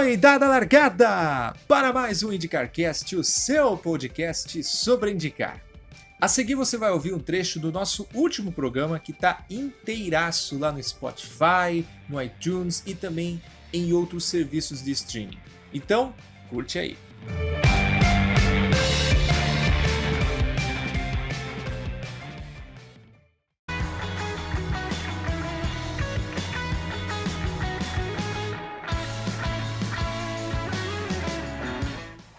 Foi dada a largada para mais um IndyCarCast, o seu podcast sobre indicar. A seguir você vai ouvir um trecho do nosso último programa que está inteiraço lá no Spotify, no iTunes e também em outros serviços de streaming. Então, curte aí.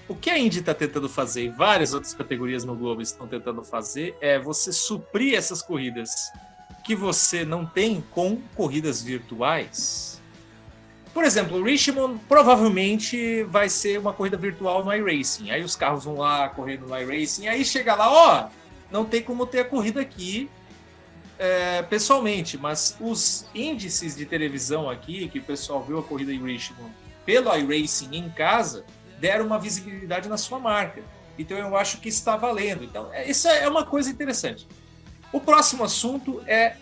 O que a Indy está tentando fazer e várias outras categorias no Globo estão tentando fazer é você suprir essas corridas que você não tem com corridas virtuais. Por exemplo, o Richmond provavelmente vai ser uma corrida virtual no iRacing. Aí os carros vão lá correndo no iRacing, aí chega lá, não tem como ter a corrida aqui pessoalmente, mas os índices de televisão aqui, que o pessoal viu a corrida em Richmond pelo iRacing em casa, deram uma visibilidade na sua marca. Então eu acho que está valendo. Então isso é uma coisa interessante. O próximo assunto é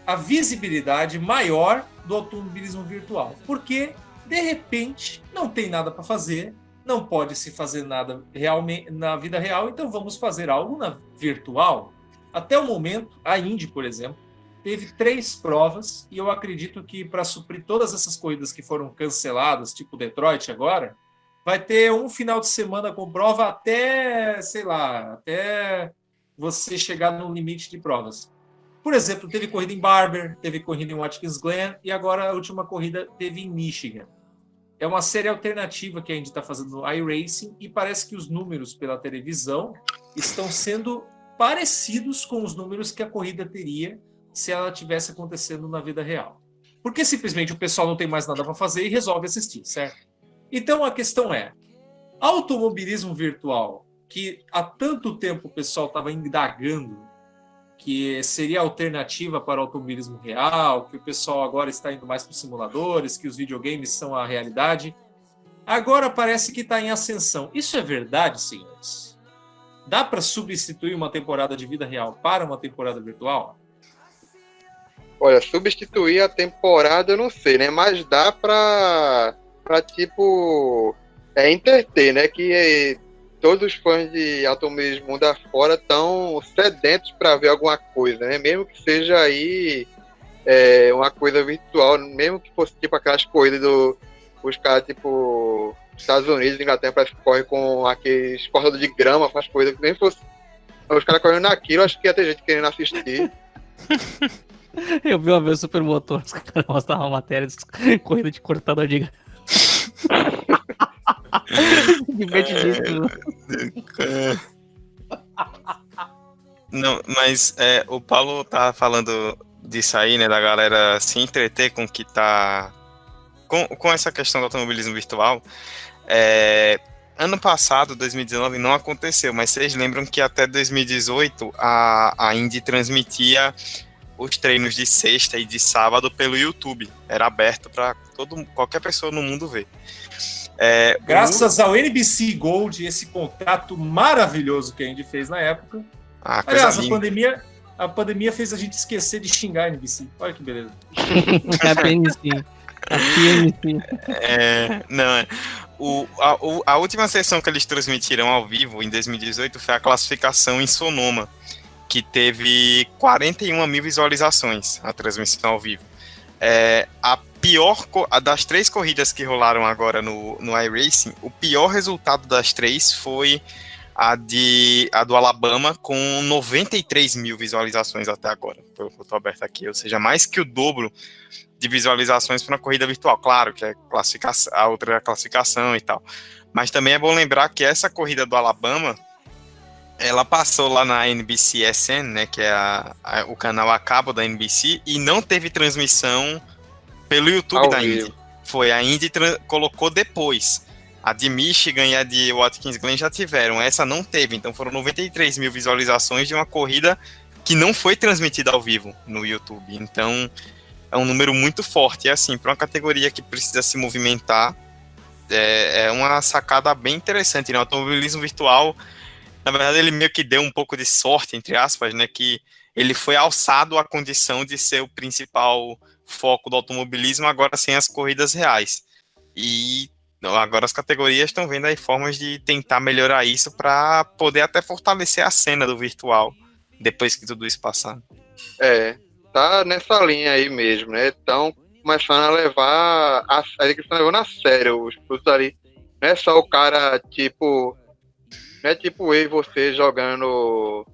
a visibilidade maior do automobilismo virtual. Porque, de repente, não tem nada para fazer, não pode se fazer nada realmente na vida real, então vamos fazer algo na virtual. Até o momento, a Indy, por exemplo, teve 3 provas, e eu acredito que para suprir todas essas corridas que foram canceladas, tipo Detroit agora, vai ter um final de semana com prova até você chegar no limite de provas. Por exemplo, teve corrida em Barber, teve corrida em Watkins Glen e agora a última corrida teve em Michigan. É uma série alternativa que a gente está fazendo no iRacing e parece que os números pela televisão estão sendo parecidos com os números que a corrida teria se ela tivesse acontecendo na vida real. Porque simplesmente o pessoal não tem mais nada para fazer e resolve assistir, certo? Então a questão é, automobilismo virtual, que há tanto tempo o pessoal estava indagando que seria alternativa para o automobilismo real, que o pessoal agora está indo mais para os simuladores, que os videogames são a realidade, agora parece que está em ascensão. Isso é verdade, senhores? Dá para substituir uma temporada de vida real para uma temporada virtual? Olha, substituir a temporada eu não sei, né? Mas dá pra tipo, entreter, né? Que todos os fãs de automobilismo mundo afora estão sedentos para ver alguma coisa, né? Mesmo que seja aí uma coisa virtual, mesmo que fosse tipo aquelas corridas os caras tipo Estados Unidos, Inglaterra, parece que corre com aqueles cortadores de grama, faz coisa que nem fosse os caras correndo naquilo, acho que ia ter gente querendo assistir. Eu vi uma vez o Supermotor, os caras mostravam uma matéria de corrida de cortador de grama. Divertidíssimo. Não, mas o Paulo tá falando disso aí, né, da galera se entreter com o que tá com essa questão do automobilismo virtual. Ano passado, 2019, não aconteceu, mas vocês lembram que até 2018 a Indy transmitia os treinos de sexta e de sábado pelo YouTube. Era aberto para qualquer pessoa no mundo ver. Graças ao NBC Gold, esse contrato maravilhoso que a gente fez na época. Aliás, a pandemia fez a gente esquecer de xingar a NBC. Olha que beleza. A PNC. A última sessão que eles transmitiram ao vivo, em 2018, foi a classificação em Sonoma, que teve 41 mil visualizações, a transmissão ao vivo. Das 3 corridas que rolaram agora no iRacing, o pior resultado das 3 foi a do Alabama, com 93 mil visualizações até agora. Eu estou aberto aqui, ou seja, mais que o dobro de visualizações para uma corrida virtual. Claro que a outra é a classificação e tal. Mas também é bom lembrar que essa corrida do Alabama, ela passou lá na NBCSN, né, que é o canal a cabo da NBC, e não teve transmissão pelo YouTube da Indy. Foi, a Indy colocou depois. A de Michigan e a de Watkins Glen já tiveram, essa não teve, então foram 93 mil visualizações de uma corrida que não foi transmitida ao vivo no YouTube. Então é um número muito forte, e assim, para uma categoria que precisa se movimentar, é uma sacada bem interessante, né? O automobilismo virtual, na verdade, ele meio que deu um pouco de sorte, entre aspas, né, que ele foi alçado à condição de ser o principal foco do automobilismo, agora sem as corridas reais. E Não, agora as categorias estão vendo aí formas de tentar melhorar isso para poder até fortalecer a cena do virtual depois que tudo isso passar. Tá nessa linha aí mesmo, né? Estão começando a levar, eles estão levando a sério os produtos ali. Não é só o cara, tipo, não é tipo eu e você jogando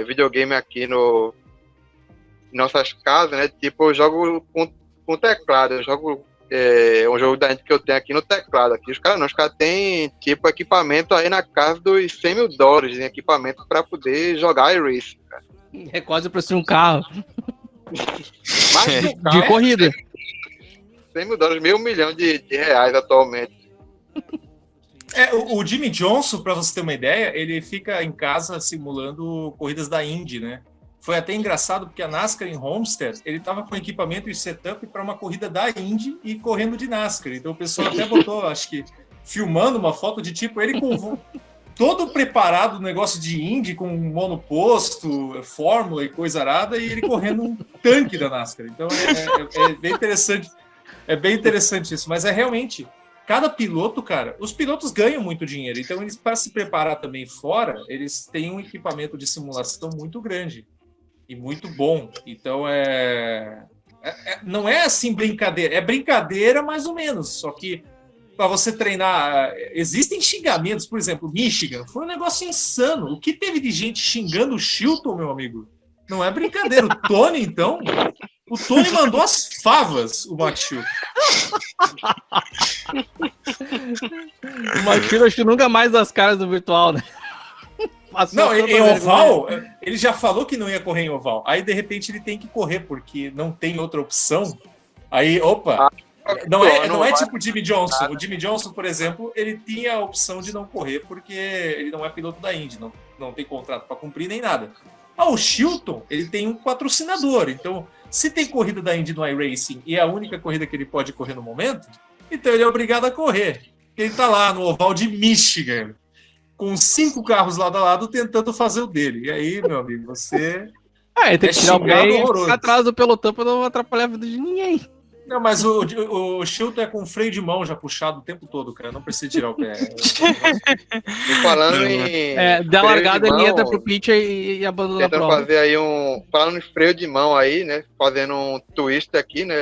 videogame aqui em nossas casas, né? Tipo, eu jogo com teclado, eu jogo um jogo da gente que eu tenho aqui no teclado. Aqui os caras têm, tipo, equipamento aí na casa dos $100 mil em equipamento para poder jogar iRacing, cara. É quase o preço de um carro Mais que um de carro, corrida. $100 mil, R$1 milhão de reais atualmente. O Jimmy Johnson, para você ter uma ideia, ele fica em casa simulando corridas da Indy, né? Foi até engraçado porque a NASCAR em Homestead, ele estava com equipamento e setup para uma corrida da Indy e correndo de NASCAR. Então o pessoal até botou, acho que, filmando uma foto de tipo ele com todo preparado no negócio de Indy, com monoposto, fórmula e coisa arada, e ele correndo um tanque da NASCAR. Então é bem interessante. É bem interessante isso, mas é realmente... Cada piloto, cara, os pilotos ganham muito dinheiro, então eles, para se preparar também fora, eles têm um equipamento de simulação muito grande e muito bom. Então não é assim brincadeira, é brincadeira mais ou menos, só que para você treinar, existem xingamentos, por exemplo, Michigan, foi um negócio insano. O que teve de gente xingando o Chilton, meu amigo? Não é brincadeira. O Tony, então, o Tony mandou as favas, o Max Chilton. O Marquinhos acho que nunca mais das caras do virtual, né? Não, em oval, ele já falou que não ia correr em oval. Aí, de repente, ele tem que correr, porque não tem outra opção. Aí, opa, não é tipo o Jimmy Johnson. O Jimmy Johnson, por exemplo, ele tinha a opção de não correr, porque ele não é piloto da Indy, não tem contrato para cumprir nem nada. O Chilton, ele tem um patrocinador. Então, se tem corrida da Indy no iRacing e é a única corrida que ele pode correr no momento, então ele é obrigado a correr. Ele está lá no oval de Michigan, com 5 carros lado a lado, tentando fazer o dele. E aí, meu amigo, você... ele tem que tirar o pé e horroroso. ficar atrás do pelotão para não atrapalhar a vida de ninguém. Não, mas o Chilton é com freio de mão já puxado o tempo todo, cara. Não precisa tirar o pé. E falando em... da largada ele entra pro pitch e abandona a tentando prova. fazer aí falando em freio de mão aí, né? Fazendo um twist aqui, né?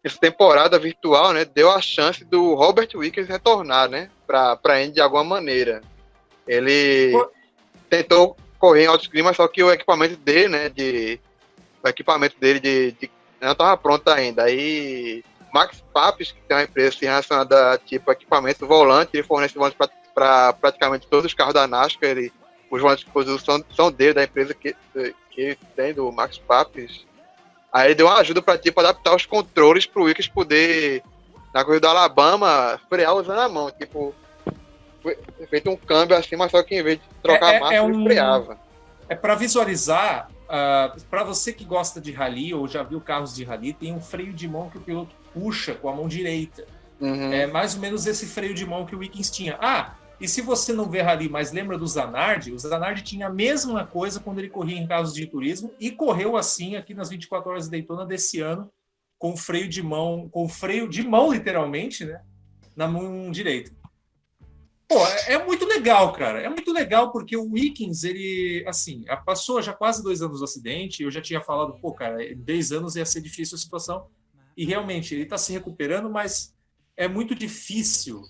Essa temporada virtual, né? Deu a chance do Robert Wickens retornar, né? Pra Indy de alguma maneira. Ele tentou correr em altos climas, só que o equipamento dele, né? Não estava pronto ainda. Aí Max Papis, que tem uma empresa assim, relacionada a tipo equipamento volante, ele fornece volantes para praticamente todos os carros da NASCAR. Os volantes de posição são dele, da empresa que tem, do Max Papis. Aí ele deu uma ajuda para tipo, adaptar os controles para o Wickens poder, na corrida do Alabama, frear usando a mão. Tipo, foi feito um câmbio assim, mas só que em vez de trocar a marcha, ele freava. É para visualizar. Para você que gosta de rally ou já viu carros de rally, tem um freio de mão que o piloto puxa com a mão direita. Uhum. É mais ou menos esse freio de mão que o Wickens tinha. E se você não vê rally, mas lembra do Zanardi, o Zanardi tinha a mesma coisa quando ele corria em carros de turismo e correu assim aqui nas 24 horas de Daytona desse ano, com freio de mão literalmente, né, na mão direita. Pô, é muito legal, cara. É muito legal porque o Wickens, ele, assim, passou já quase 2 anos do acidente. Eu já tinha falado, cara, em 10 anos ia ser difícil a situação. E realmente, ele está se recuperando, mas é muito difícil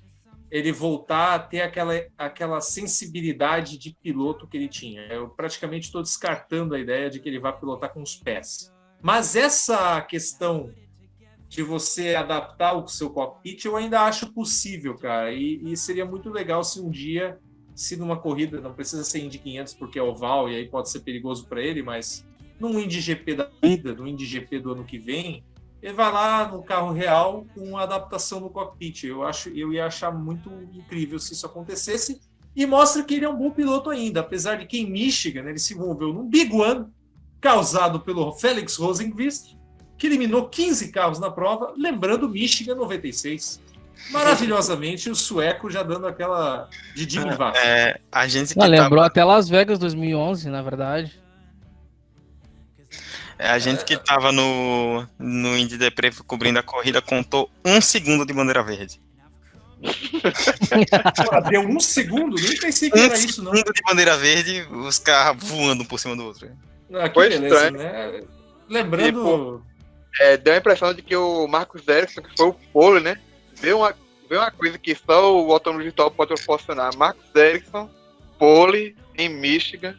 ele voltar a ter aquela sensibilidade de piloto que ele tinha. Eu praticamente estou descartando a ideia de que ele vai pilotar com os pés. Mas essa questão de você adaptar o seu cockpit, eu ainda acho possível, cara. E seria muito legal se um dia, se numa corrida, não precisa ser Indy 500 porque é oval e aí pode ser perigoso para ele, mas num Indy GP da vida, no Indy GP do ano que vem, ele vai lá no carro real com adaptação no cockpit. Eu ia achar muito incrível se isso acontecesse e mostra que ele é um bom piloto ainda, apesar de que em Michigan ele se envolveu num Big One causado pelo Felix Rosenqvist, que eliminou 15 carros na prova, lembrando Michigan 96. Maravilhosamente, o sueco já dando aquela de Jimmy Vasco. A gente lembrou até Las Vegas 2011, na verdade. A gente que tava no Indy Depre cobrindo a corrida contou 1 segundo de bandeira verde. Pô, deu 1 segundo? Nem pensei que era isso, não. 1 segundo de bandeira verde, os carros voando por cima do outro. Ah, que Foi beleza, estranho. né? Lembrando... Deu a impressão de que o Marcus Ericsson, que foi o pole, né? Veio uma coisa que só o automobilismo virtual pode proporcionar. Marcus Ericsson, pole, em Michigan.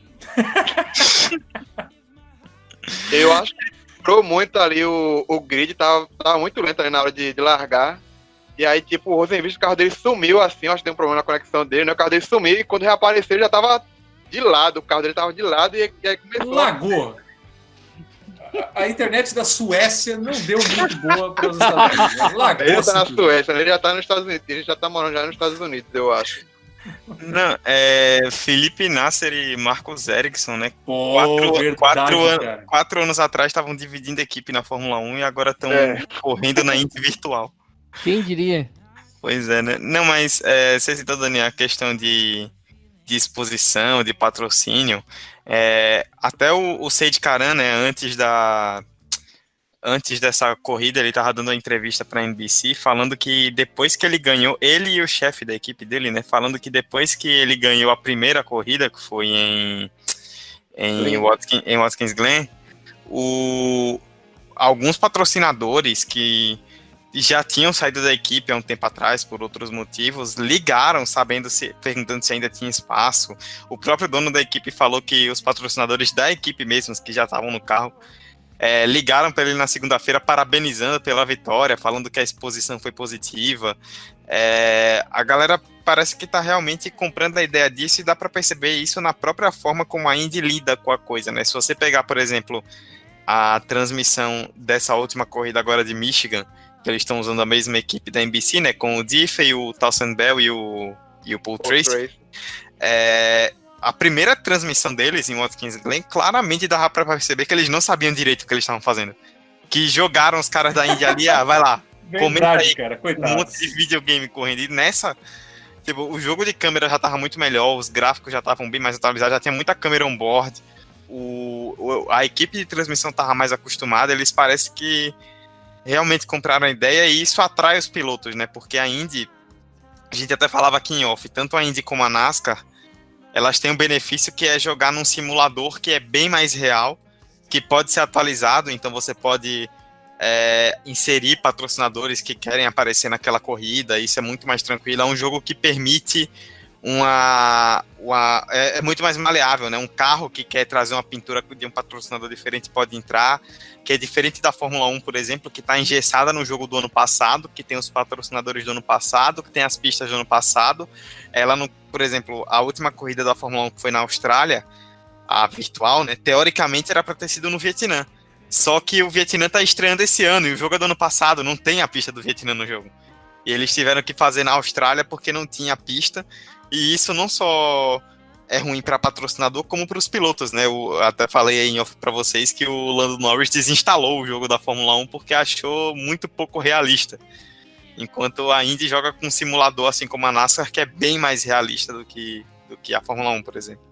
Eu acho que quebrou muito ali o grid, tava muito lento ali na hora de largar. E aí, tipo, o Rosenqvist, o carro dele sumiu assim, eu acho que tem um problema na conexão dele, né? O carro dele sumiu e quando reapareceu ele já tava de lado, o carro dele tava de lado e aí começou. Lagou. A internet da Suécia não deu muito boa para os Estados Unidos. Né? Lagou. Ele já tá na tudo. Suécia, ele já tá nos Estados Unidos, ele já tá morando já nos Estados Unidos, eu acho. Não, Felipe Nasser e Marcus Ericsson, né? Pô, verdade, cara. 4 anos atrás estavam dividindo a equipe na Fórmula 1 e agora estão correndo na Indy virtual. Quem diria? Pois é, né? Não, mas você citou, Dani, a questão de exposição, de patrocínio. Até o Sade Karan, né, antes dessa corrida, ele estava dando uma entrevista para a NBC, falando que depois que ele ganhou, ele e o chefe da equipe dele, né, falando que depois que ele ganhou a primeira corrida, que foi em Watkins Glen, alguns patrocinadores que já tinham saído da equipe há um tempo atrás por outros motivos, ligaram perguntando se ainda tinha espaço. O próprio dono da equipe falou que os patrocinadores da equipe mesmos, que já estavam no carro, ligaram para ele na segunda-feira parabenizando pela vitória, falando que a exposição foi positiva. A galera parece que está realmente comprando a ideia disso e dá para perceber isso na própria forma como a Indy lida com a coisa, né? Se você pegar, por exemplo, a transmissão dessa última corrida agora de Michigan, que eles estão usando a mesma equipe da NBC, né, com o Diffie, o Towson Bell e o Paul Tracy. A primeira transmissão deles em Watkins Glen, claramente dava para perceber que eles não sabiam direito o que eles estavam fazendo. Que jogaram os caras da Indy ali, vai lá, comenta aí, cara, um monte de videogame correndo. E nessa, tipo, o jogo de câmera já estava muito melhor, os gráficos já estavam bem mais atualizados, já tinha muita câmera on-board, a equipe de transmissão estava mais acostumada, eles parecem que realmente compraram a ideia e isso atrai os pilotos, né? Porque a Indy, a gente até falava aqui em off, tanto a Indy como a NASCAR, elas têm um benefício que é jogar num simulador que é bem mais real, que pode ser atualizado, então você pode inserir patrocinadores que querem aparecer naquela corrida, isso é muito mais tranquilo, é um jogo que permite é muito mais maleável, né? Um carro que quer trazer uma pintura de um patrocinador diferente pode entrar, que é diferente da Fórmula 1, por exemplo, que está engessada no jogo do ano passado, que tem os patrocinadores do ano passado, que tem as pistas do ano passado. Por exemplo, a última corrida da Fórmula 1 que foi na Austrália, a virtual, né? Teoricamente era para ter sido no Vietnã. Só que o Vietnã está estreando esse ano e o jogo é do ano passado, não tem a pista do Vietnã no jogo. E eles tiveram que fazer na Austrália porque não tinha pista. E isso não só é ruim para patrocinador, como para os pilotos, né? Eu até falei aí em off para vocês que o Lando Norris desinstalou o jogo da Fórmula 1 porque achou muito pouco realista. Enquanto a Indy joga com um simulador, assim como a NASCAR, que é bem mais realista do que a Fórmula 1, por exemplo.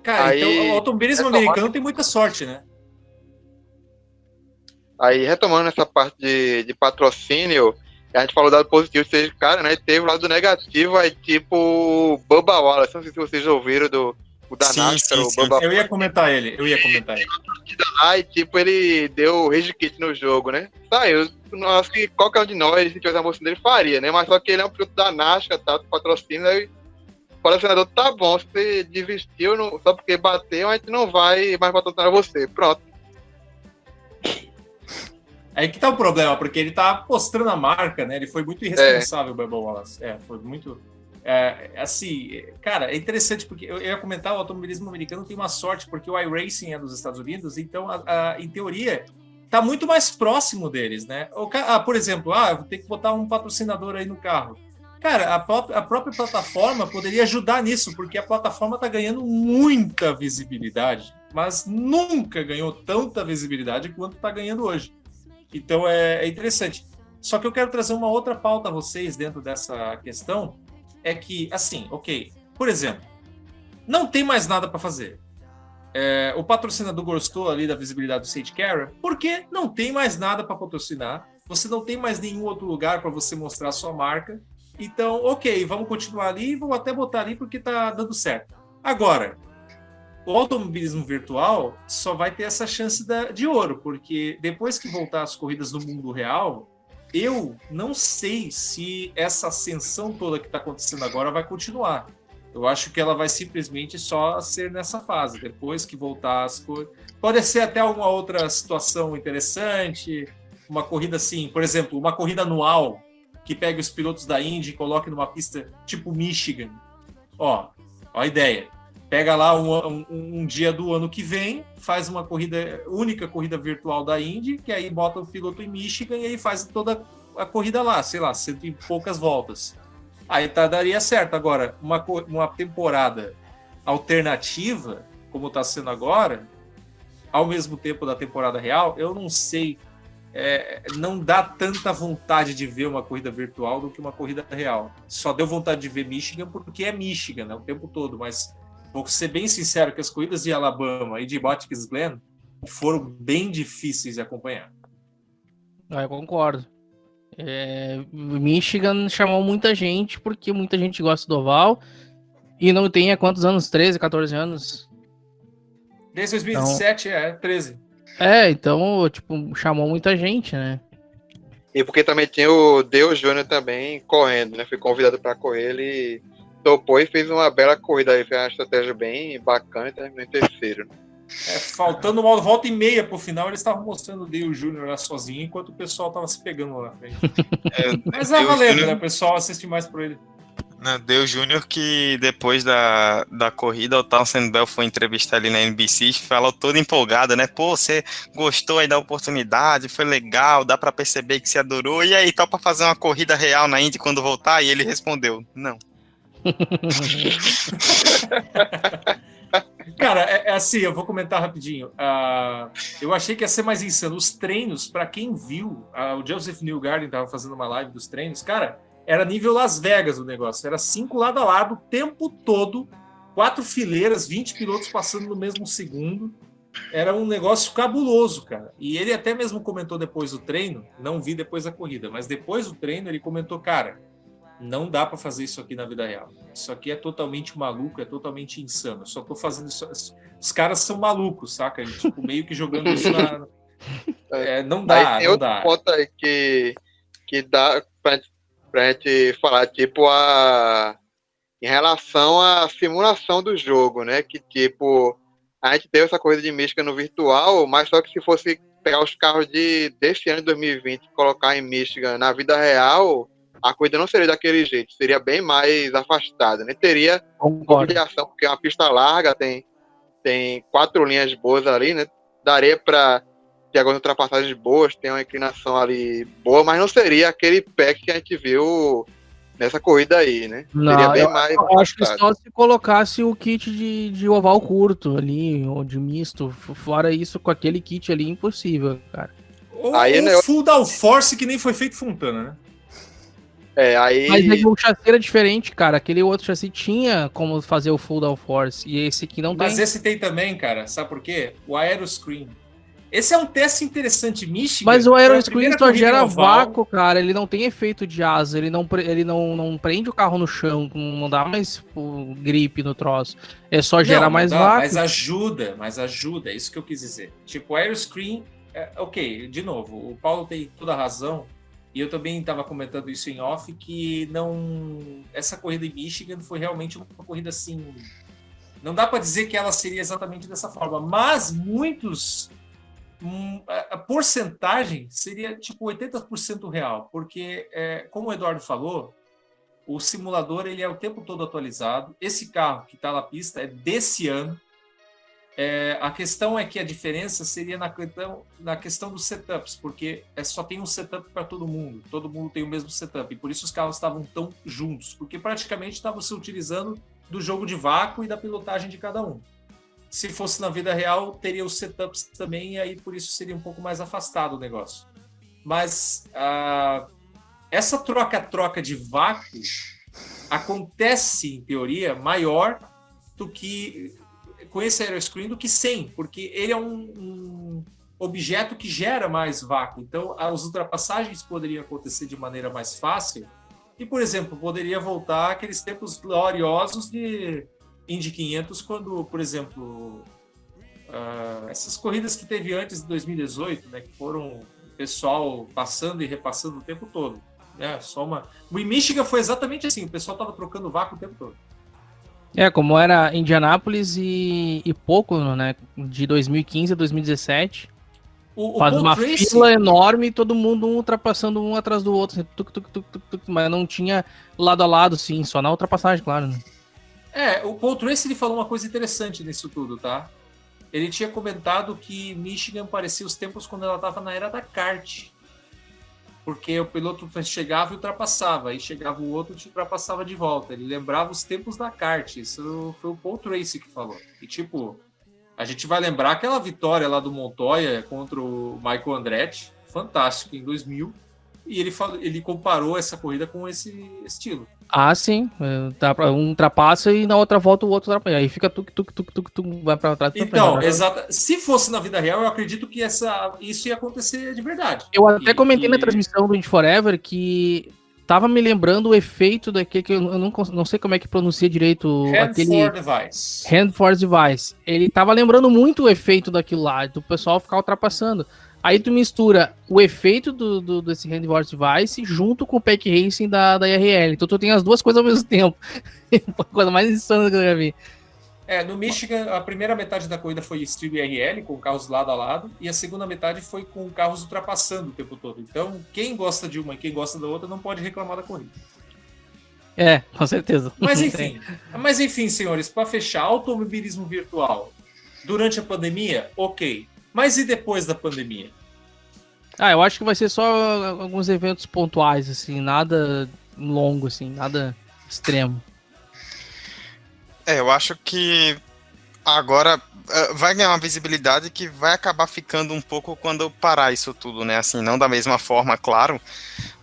Cara, então o automobilismo americano tem muita sorte, né? Aí, retomando essa parte de patrocínio, a gente falou do lado positivo, seja cara, né? Teve o lado negativo, aí tipo o Bubba Wallace, não sei se vocês ouviram o da NASCAR, o Bubba. Eu ia comentar ele. Aí, tipo, ele deu rage kit no jogo, né? Saiu, acho que qualquer um de nós, se tivesse a moça dele, faria, né? Mas só que ele é um piloto da NASCAR, tá? Patrocina, aí o patrocinador, tá bom, se você desistiu, só porque bateu, a gente não vai mais patrocinar você. Pronto. Aí que tá o problema, porque ele tá apostando a marca, né? Ele foi muito irresponsável, o Bubba Wallace. Foi muito... assim, cara, é interessante, porque eu ia comentar, o automobilismo americano tem uma sorte, porque o iRacing é dos Estados Unidos, então, em teoria, tá muito mais próximo deles, né? Por exemplo, eu vou ter que botar um patrocinador aí no carro. Cara, a própria plataforma poderia ajudar nisso, porque a plataforma tá ganhando muita visibilidade, mas nunca ganhou tanta visibilidade quanto tá ganhando hoje. Então é interessante. Só que eu quero trazer uma outra pauta a vocês dentro dessa questão, é que, assim, ok, por exemplo, não tem mais nada para fazer. O patrocinador gostou ali da visibilidade do safety car, porque não tem mais nada para patrocinar, você não tem mais nenhum outro lugar para você mostrar a sua marca, então, ok, vamos continuar ali, vamos até botar ali porque tá dando certo. Agora, o automobilismo virtual só vai ter essa chance de ouro, porque depois que voltar as corridas no mundo real, eu não sei se essa ascensão toda que está acontecendo agora vai continuar. Eu acho que ela vai simplesmente só ser nessa fase. Depois que voltar as coisas. Pode ser até alguma outra situação interessante, uma corrida assim, por exemplo, uma corrida anual que pegue os pilotos da Indy e coloque numa pista tipo Michigan. Ó a ideia. Pega lá um dia do ano que vem, faz uma única corrida virtual da Indy, que aí bota o piloto em Michigan e aí faz toda a corrida lá, sei lá, 100 e poucas voltas. Aí daria certo. Agora, uma temporada alternativa, como está sendo agora, ao mesmo tempo da temporada real, eu não sei. Não dá tanta vontade de ver uma corrida virtual do que uma corrida real. Só deu vontade de ver Michigan porque é Michigan, né, o tempo todo, mas vou ser bem sincero que as corridas de Alabama e de Watkins Glen foram bem difíceis de acompanhar. Eu concordo. Michigan chamou muita gente porque muita gente gosta do oval e não tem há quantos anos? 13, 14 anos? Desde 2017, 13. Então, tipo, chamou muita gente, né? E porque também tinha o Dale Jr. também correndo, né? Fui convidado para correr, ele topou e fez uma bela corrida aí, fez uma estratégia bem bacana e terminou em terceiro. Faltando uma volta e meia pro final, eles estavam mostrando o Dale Jr. lá sozinho, enquanto o pessoal tava se pegando lá na frente. Mas valendo, né? O pessoal assiste mais por ele. Dale Jr. que depois da corrida, o Townsend Bell foi entrevistar ele na NBC e falou todo empolgado, né? Pô, você gostou aí da oportunidade, foi legal, dá pra perceber que você adorou, e aí, topa fazer uma corrida real na Indy quando voltar? E ele respondeu, não. Cara, assim, eu vou comentar rapidinho. Eu achei que ia ser mais insano. Os treinos, pra quem viu, o Joseph Newgarden tava fazendo uma live dos treinos, cara, era nível Las Vegas o negócio. Era 5 lado a lado o tempo todo, 4 fileiras, 20 pilotos passando no mesmo segundo. Era um negócio cabuloso, cara. E ele até mesmo comentou depois do treino, não vi depois da corrida, mas depois do treino ele comentou, cara, não dá para fazer isso aqui na vida real. Isso aqui é totalmente maluco, é totalmente insano. Eu só tô fazendo isso. Os caras são malucos, saca? Tipo, meio que jogando isso na. Não dá, aí tem não outro dá. ponto aí que dá pra gente falar, tipo, em relação à simulação do jogo, né? Que, tipo, a gente teve essa corrida de Michigan no virtual, mas só que se fosse pegar os carros desse ano de 2020 e colocar em Michigan na vida real, a corrida não seria daquele jeito, seria bem mais afastada, né? Teria mobilização, porque é uma pista larga, tem 4 linhas boas ali, né? Daria para ter algumas ultrapassagens boas, tem uma inclinação ali boa, mas não seria aquele pack que a gente viu nessa corrida aí, né? Não, seria bem mais eu acho que só se colocasse o kit de oval curto ali, ou de misto, fora isso, com aquele kit ali, impossível, cara. Ou full downforce que nem foi feito Fontana, né? Mas aí o chassi era diferente, cara. Aquele outro chassi tinha como fazer o full downforce, e esse aqui não tem. Mas esse tem também, cara. Sabe por quê? O Aeroscreen. Esse é um teste interessante, Michigan. Mas o Aeroscreen só gera vácuo, cara. Ele não tem efeito de asa, ele não prende o carro no chão, não dá mais grip no troço. É só gerar mais vácuo. Mas ajuda, é isso que eu quis dizer. Tipo, o Aeroscreen, ok, de novo, o Paulo tem toda a razão, e eu também estava comentando isso em off, que essa corrida em Michigan foi realmente uma corrida assim, não dá para dizer que ela seria exatamente dessa forma, mas a porcentagem seria tipo 80% real, porque, como o Eduardo falou, o simulador ele é o tempo todo atualizado. Esse carro que está na pista é desse ano. A questão é que a diferença seria na questão dos setups, porque só tem um setup para todo mundo tem o mesmo setup, e por isso os carros estavam tão juntos, porque praticamente estavam se utilizando do jogo de vácuo e da pilotagem de cada um. Se fosse na vida real, teria os setups também, e aí por isso seria um pouco mais afastado o negócio. Mas essa troca de vácuo acontece, em teoria, maior do que com esse aeroscreen do que sem, porque ele é um objeto que gera mais vácuo. Então, as ultrapassagens poderiam acontecer de maneira mais fácil. E, por exemplo, poderia voltar aqueles tempos gloriosos de Indy 500, quando, por exemplo, essas corridas que teve antes de 2018, né, que foram o pessoal passando e repassando o tempo todo. Né, O Michigan foi exatamente assim, o pessoal estava trocando vácuo o tempo todo. Como era Indianápolis e pouco, né, de 2015 a 2017... Faz uma fila enorme e todo mundo ultrapassando um atrás do outro, assim, mas não tinha lado a lado, sim, só na ultrapassagem, claro. Né? O Paul Tracy ele falou uma coisa interessante nisso tudo, tá? Ele tinha comentado que Michigan parecia os tempos quando ela estava na era da kart. Porque o piloto chegava e ultrapassava, aí chegava o outro e ultrapassava de volta. Ele lembrava os tempos da kart, isso foi o Paul Tracy que falou. E tipo... A gente vai lembrar aquela vitória lá do Montoya contra o Michael Andretti, fantástico, em 2000, e ele comparou essa corrida com esse estilo. Ah, sim. Um ultrapassa e na outra volta o outro ultrapassa. Aí fica vai pra trás. Então, exato. Se fosse na vida real, eu acredito que isso ia acontecer de verdade. Eu até comentei na transmissão do Indy Forever que tava me lembrando o efeito daquele que eu não sei como é que pronuncia direito. Hand for Device. Ele tava lembrando muito o efeito daquilo lá, do pessoal ficar ultrapassando. Aí tu mistura o efeito desse Hand for Device junto com o Pack Racing da IRL. Então tu tem as duas coisas ao mesmo tempo. A coisa mais insana que eu já vi. No Michigan, a primeira metade da corrida foi estilo IRL, com carros lado a lado, e a segunda metade foi com carros ultrapassando o tempo todo. Então, quem gosta de uma e quem gosta da outra não pode reclamar da corrida. Com certeza. Mas enfim, senhores, para fechar, automobilismo virtual. Durante a pandemia, ok. Mas e depois da pandemia? Eu acho que vai ser só alguns eventos pontuais, assim, nada longo, assim, nada extremo. Eu acho que agora vai ganhar uma visibilidade que vai acabar ficando um pouco quando parar isso tudo, né? Assim, não da mesma forma, claro,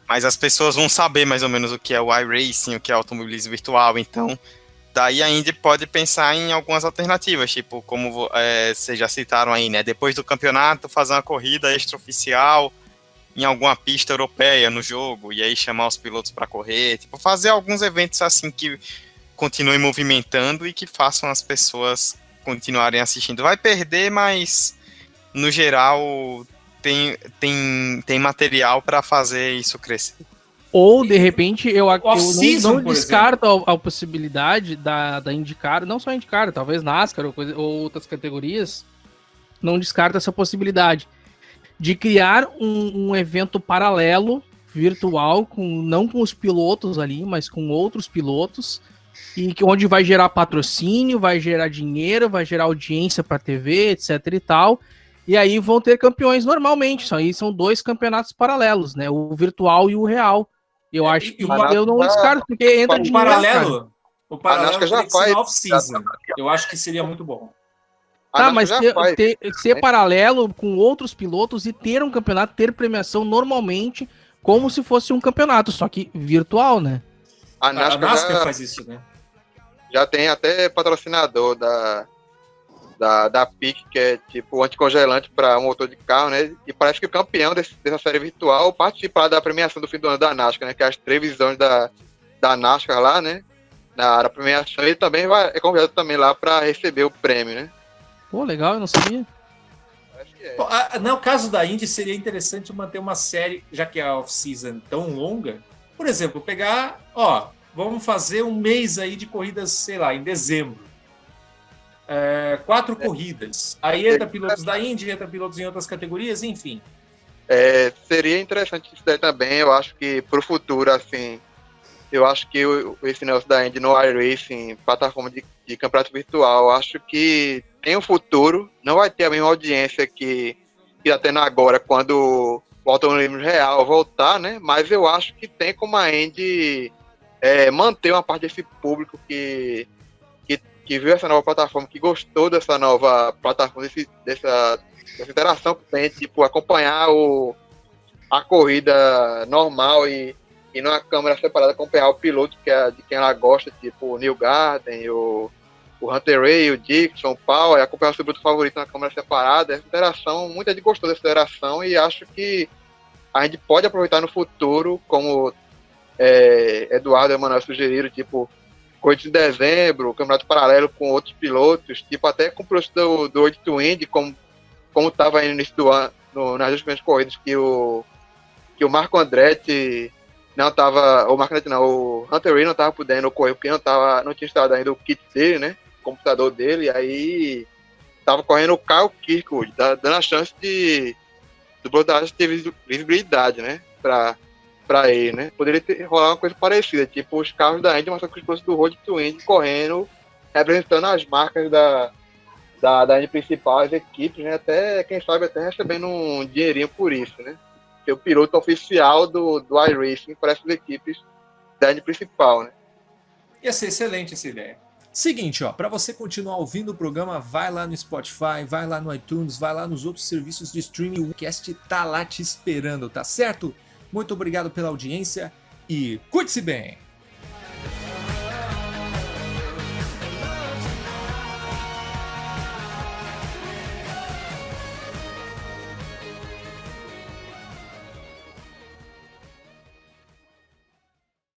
mas as pessoas vão saber mais ou menos o que é o iRacing, o que é automobilismo virtual, então daí a Indy pode pensar em algumas alternativas, tipo, como vocês já citaram aí, né? Depois do campeonato, fazer uma corrida extraoficial em alguma pista europeia no jogo, e aí chamar os pilotos para correr, tipo, fazer alguns eventos assim que continuem movimentando e que façam as pessoas continuarem assistindo. Vai perder, mas no geral tem material para fazer isso crescer. Ou, de repente, eu não descarto a possibilidade da IndyCar, não só a IndyCar, talvez NASCAR ou outras categorias, não descarto essa possibilidade de criar um evento paralelo, virtual, não com os pilotos ali, mas com outros pilotos, onde vai gerar patrocínio, vai gerar dinheiro, vai gerar audiência para TV, etc e tal. E aí vão ter campeões normalmente. Isso aí são dois campeonatos paralelos, né? O virtual e o real. Eu acho que eu não descarto, porque entra dinheiro. O paralelo já faz off-season. Eu acho que seria muito bom. Mas ser paralelo com outros pilotos e ter um campeonato, ter premiação normalmente, como se fosse um campeonato, só que virtual, né? A NASCAR faz isso, né? Já tem até patrocinador da PIC, que é tipo anticongelante para um motor de carro, né? E parece que o campeão dessa série virtual participa da premiação do fim do ano da NASCAR, né? Que é as televisões da NASCAR lá, né? Na premiação, ele também é convidado também lá para receber o prêmio, né? Pô, legal, eu não sabia. No caso da Indy, seria interessante manter uma série, já que é a off-season tão longa. Por exemplo, pegar, vamos fazer um mês aí de corridas, sei lá, em dezembro. 4 corridas. Aí entra pilotos da Indy, entra pilotos em outras categorias, enfim. Seria interessante isso daí também. Eu acho que pro futuro, assim, eu acho que esse negócio da Indy no iRacing, plataforma de campeonato virtual, acho que tem um futuro. Não vai ter a mesma audiência que está tendo agora quando o automobilismo real voltar, né? Mas eu acho que tem como a Indy manter uma parte desse público que viu essa nova plataforma, que gostou dessa nova plataforma, dessa interação que tem, tipo, acompanhar a corrida normal e numa câmera separada acompanhar o piloto de quem ela gosta, tipo o Neil Garden, o o Hunter Ray, o Dixon, o Paul, acompanhar o seu bruto favorito na câmera separada. Essa interação, muita gente gostou dessa interação e acho que a gente pode aproveitar no futuro, como Eduardo e Emanuel sugeriram, tipo, corrida de dezembro, campeonato paralelo com outros pilotos, tipo, até com o piloto do 8 Indy, como estava no início do ano, nas duas primeiras corridas, que o Marco Andretti não estava, o Hunter Ray não estava podendo correr, porque não tinha instalado ainda o kit dele, né, o computador dele, e aí estava correndo o Kyle Kirkwood, dando a chance do piloto da Haas ter visibilidade, né, para ele, né, poderia rolar uma coisa parecida, tipo os carros da Indy, mas só que os pilotos do Road to Indy correndo, representando as marcas da Indy principal, as equipes, né, até, quem sabe, até recebendo um dinheirinho por isso, né, ser o piloto oficial do iRacing para essas equipes da Indy principal, né. Ia ser excelente essa ideia. Seguinte, ó, para você continuar ouvindo o programa, vai lá no Spotify, vai lá no iTunes, vai lá nos outros serviços de streaming, o cast tá lá te esperando, tá certo? Muito obrigado pela audiência e cuide-se bem!